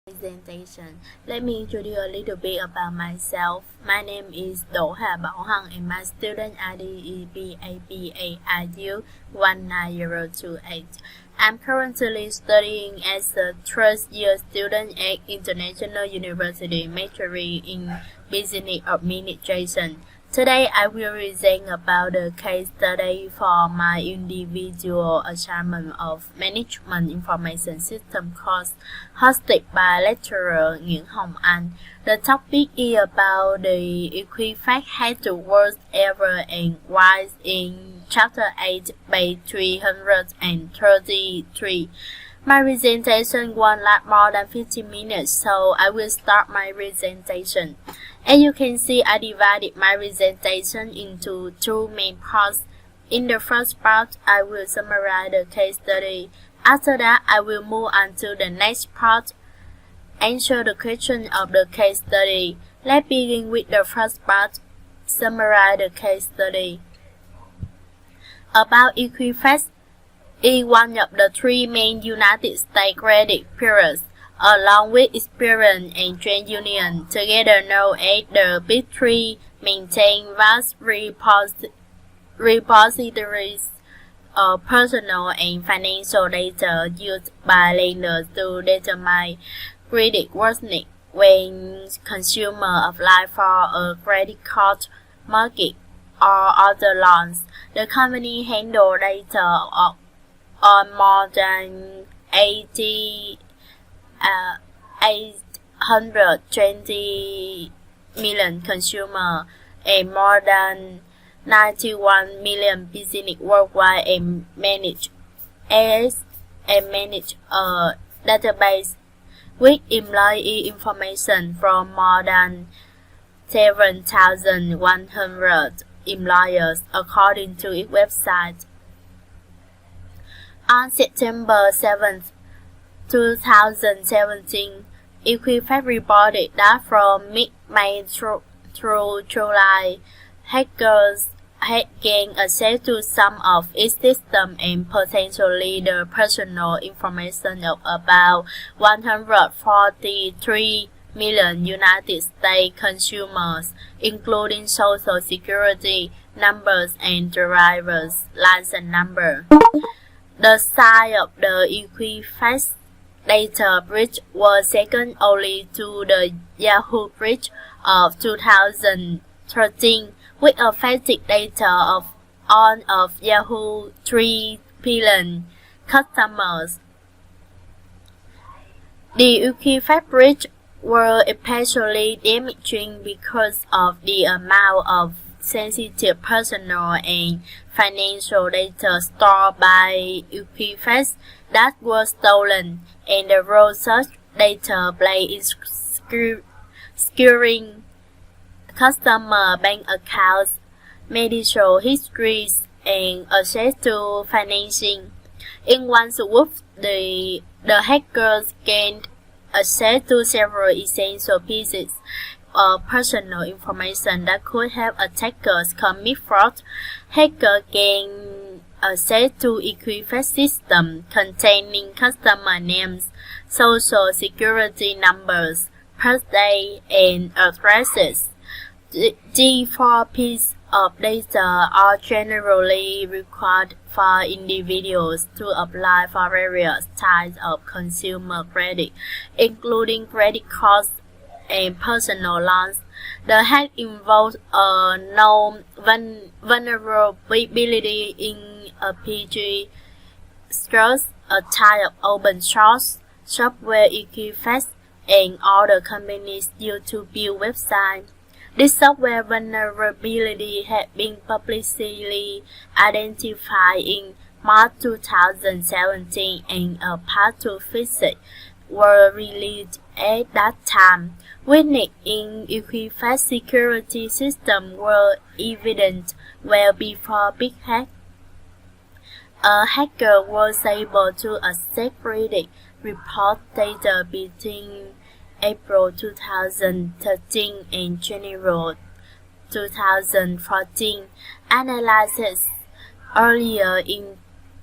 Presentation. Let me introduce a little bit about myself. My name is Đỗ Hà Bảo Hằng and my student ID is BABAIU19028. I'm currently studying as a third-year student at International University, majoring in Business Administration. Today, I will present about the case study for my individual assignment of Management Information System course hosted by lecturer Nguyễn Hồng Anh. The topic is about the Equifax had to work ever and why in Chapter 8, page 333. My presentation won't last more than 15 minutes, so I will start my presentation. As you can see, I divided my presentation into two main parts. In the first part, I will summarize the case study. After that, I will move on to the next part, answer the question of the case study. Let's begin with the first part, summarize the case study. About Equifax is one of the three main United States credit bureaus, along with Experian and Trade Union, together known as the Big Three, maintain vast repositories of personal and financial data used by lenders to determine credit worthiness when consumers apply for a credit card, mortgage, or other loans. The company handles data on more than 820 million consumers and more than 91 million businesses worldwide and manage a database with employee information from more than 7,100 employers, according to its website. On September 7, 2017, Equifax reported that from mid-May through July, hackers had gained access to some of its systems and potentially the personal information of about 143 million United States consumers, including Social Security numbers and driver's license number. The size of the Equifax data breach was second only to the Yahoo breach of 2013, which affected data of all of Yahoo 3 billion customers. The Equifax breach were especially damaging because of the amount of sensitive personal and financial data stored by Equifax that was stolen, and the role such data played in securing customer bank accounts, medical histories, and access to financing. In one swoop, the hackers gained access to several essential pieces of personal information that could help attackers commit fraud. Hackers gained access to Equifax system containing customer names, social security numbers, birthday, and addresses. The 4 pieces of data are generally required for individuals to apply for various types of consumer credit, including credit cards and personal loans. The hack involved a known vulnerability in a PG source, a type of open source software Equifax and other companies use to build websites. This software vulnerability had been publicly identified in March 2017, and a path to fix it were released at that time. Weaknesses in Equifax security system were evident well before Big Hack. A hacker was able to access credit report data between April 2013 and January 2014. Analysis earlier in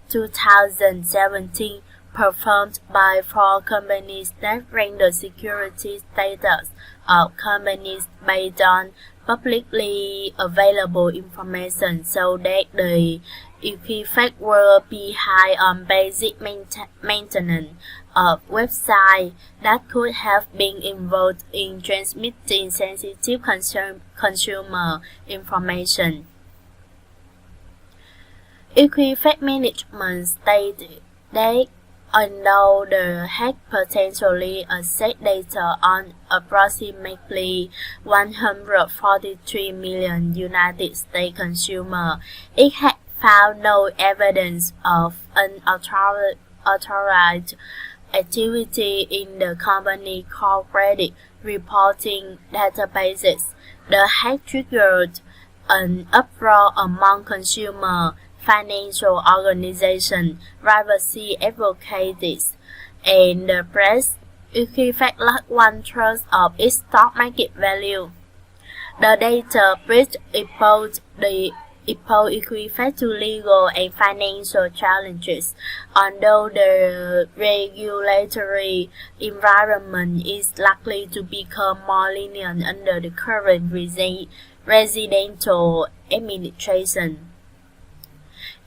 2017 performed by 4 companies that rank the security status of companies based on publicly available information, so that the Equifax will be high on basic maintenance of websites that could have been involved in transmitting sensitive consumer information. Equifax management stated that although the hack potentially accessed data on approximately 143 million United States consumers, it had found no evidence of unauthorized activity in the company core credit reporting databases. The hack triggered an uproar among consumer financial organizations, privacy advocates, and the press. Equifax lost 1/3 of its stock market value. The data breach exposed Equifax to legal and financial challenges, although the regulatory environment is likely to become more lenient under the current residential administration.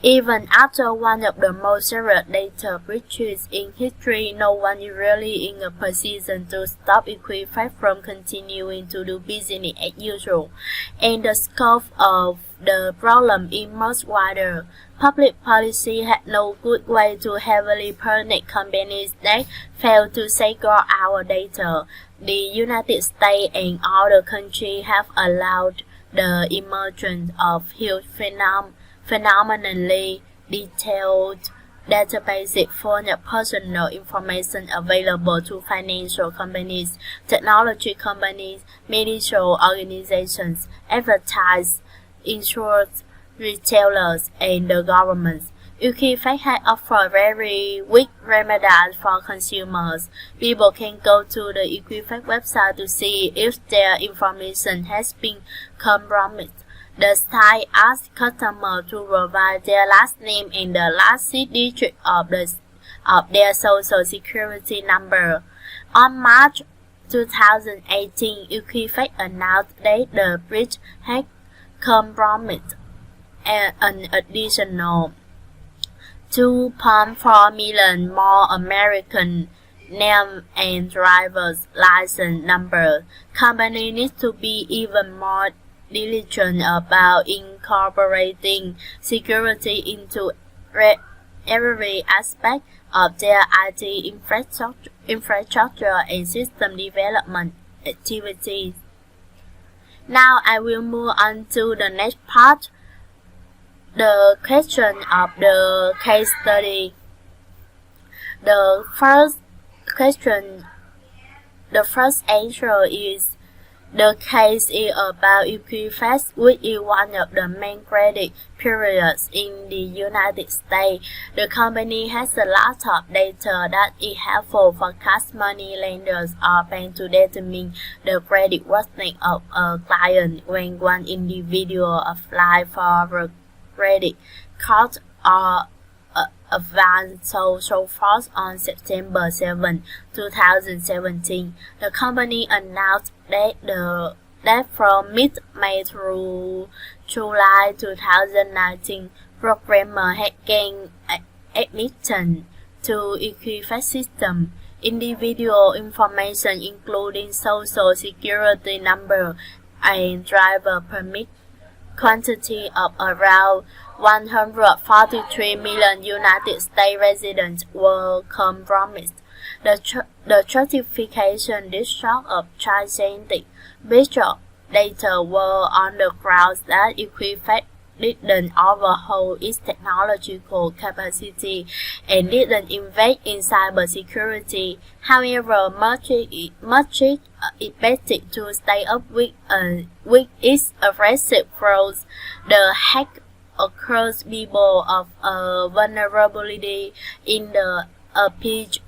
Even after one of the most serious data breaches in history, no one is really in a position to stop Equifax from continuing to do business as usual, and the scope of the problem is much wider. Public policy had no good way to heavily punish companies that fail to safeguard our data. The United States and other countries have allowed the emergence of huge phenomenally detailed databases full of personal information available to financial companies, technology companies, medical organizations, advertisers, insurers, retailers, and the governments. Equifax has offered very weak remedies for consumers. People can go to the Equifax website to see if their information has been compromised. The site asks customers to provide their last name and the last 6 digits of their social security number. On March 2018, Equifax announced that the breach had compromised an additional 2.4 million more American name and driver's license numbers. Companies need to be even more diligent about incorporating security into every aspect of their IT infrastructure and system development activities. Now I will move on to the next part, the question of the case study. The first answer is, the case is about Equifax, which is one of the main credit bureaus in the United States. The company has a lot of data that is helpful for cash money lenders or banks to determine the creditworthiness of a client when one individual applies for a credit card or advance so forth. On September 7, 2017, the company announced that from mid-May through July 2019, programmers had gained admittance to Equifax system. Individual information including social security number and driver permit, quantity of around 143 million United States residents were compromised. The certification discharge of gigantic bits of data were on the grounds that Equifax didn't overhaul its technological capacity and didn't invest in cybersecurity. However, much is expected to stay up with its aggressive growth. The hack occurs because of a vulnerability in the Page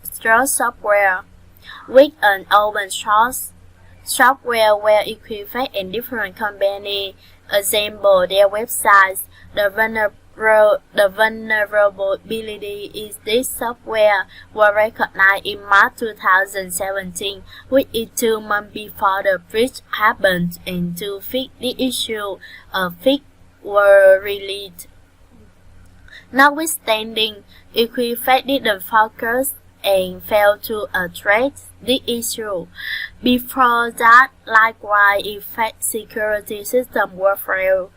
software, with an open source software where Equifax and different companies assemble their websites. The The vulnerability in this software was recognized in March 2017, which is 2 months before the breach happened, and to fix the issue, a fix were released. Notwithstanding, Equifax didn't focus and failed to address the issue. Before that, likewise, Equifax security system were failed.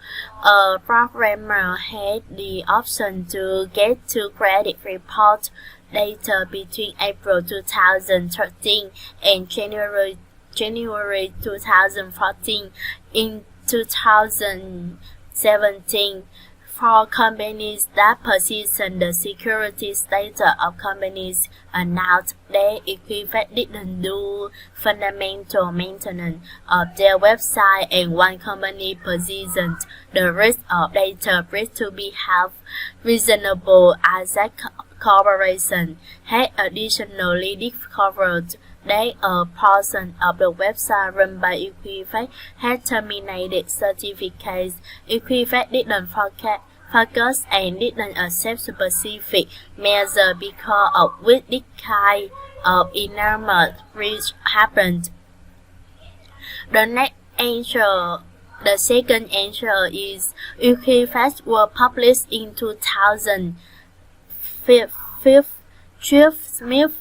A programmer had the option to get to credit report data between April 2013 and January 2014. In 2017, for companies that position the security status of companies announced that Equifax didn't do fundamental maintenance of their website, and one company positioned the risk of data breach to be half reasonable as that corporation had additionally discovered that a portion of the website run by Equifax had terminated certificates. Equifax didn't focus and didn't accept specific measures because of which this kind of enormous breach happened. The second answer is Equifax was published in 2005. Smith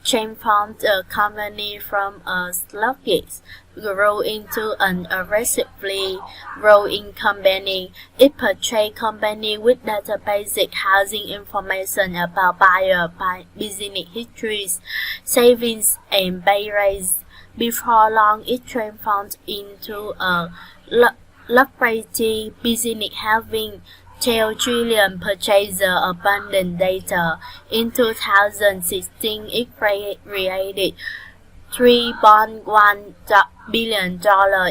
transformed the company from a sluggish grow into an aggressively growing company. It purchased companies with database housing information about buyer business histories, savings, and pay rates. Before long, it transformed into a lucrative business having 12 trillion purchaser abundant data. In 2016, it created $3.1 billion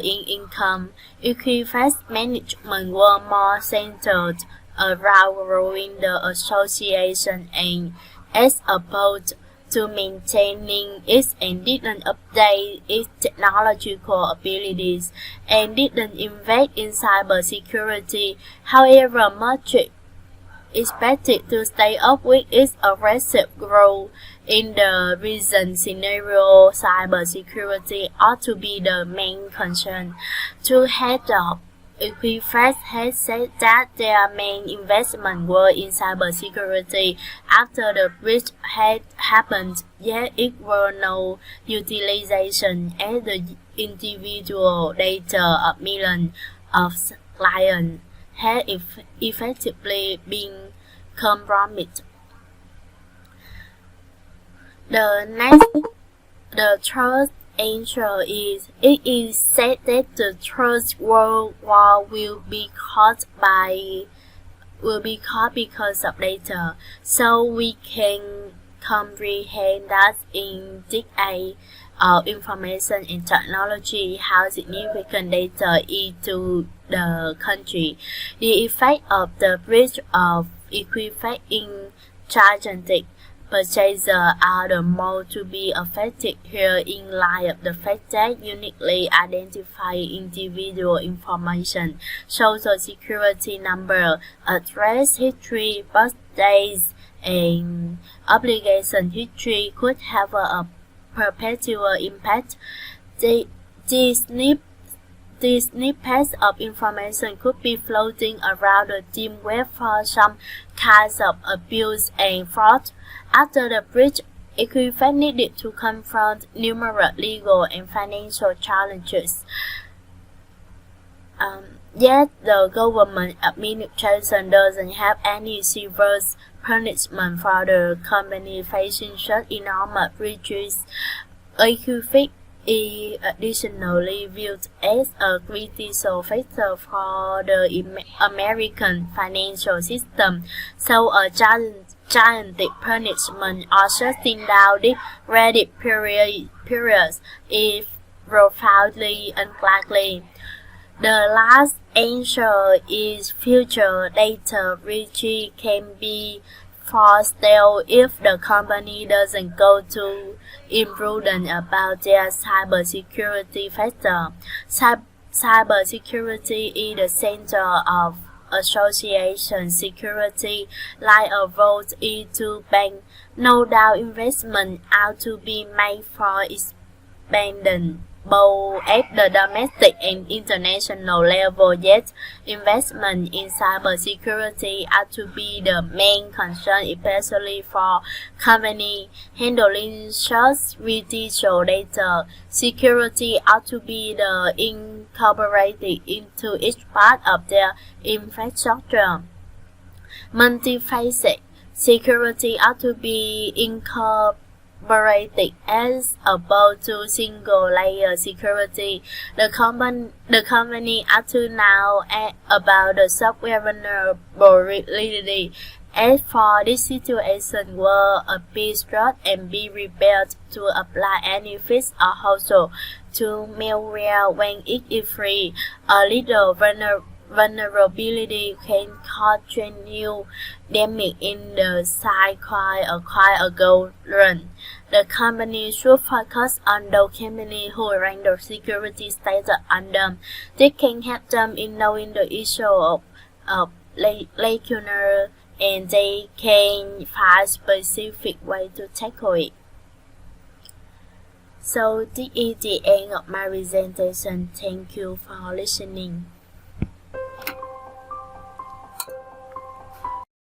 in income. Equifax management were more centered around growing the association and as opposed to maintaining it, and didn't update its technological abilities and didn't invest in cybersecurity. However, much expected to stay up with its aggressive growth. In the recent scenario, cybersecurity ought to be the main concern. To head up, Equifax has said that their main investment were in cybersecurity after the breach had happened, yet it were no utilization as the individual data of millions of clients had effectively been compromised. The third answer is it is said that the third world war will be caused because of data. So we can comprehend that in this age of information and technology, how significant data is to the country. The effect of the breach of Equifax in gigantic purchasers are the most to be affected here in light of the fact that uniquely identify individual information, social security number, address history, birthdays, and obligation history could have a perpetual impact. These snippets of information could be floating around the deep web for some kinds of abuse and fraud. After the breach, Equifax needed to confront numerous legal and financial challenges. Yet the government administration doesn't have any severe punishment for the company facing such enormous breaches. Equifax is additionally viewed as a critical factor for the American financial system, so a gigantic punishment or shutting down the credit periods is profoundly unlikely. The last answer is future data breaches can be forestalled if the company doesn't go too imprudent about their cybersecurity factor. Cybersecurity is the center of association security like a vote into bank. No doubt investment ought to be made for expanding both at the domestic and international level, yet investment in cybersecurity ought to be the main concern, especially for companies handling such critical data. Security ought to be incorporated into each part of their infrastructure. Multifaceted security ought to be incorporated as opposed to single-layer security. The company ought to know about the software vulnerability. As for this situation where a piece dropped and be rebuilt to apply any fix or also to malware when it is free, a little vulnerability can cause genuine damage in the cycle quite a gold run. The company should focus on those companies who rank the security status on them. This can help them in knowing the issue of lacuna, and they can find specific way to tackle it. So this is the end of my presentation. Thank you for listening.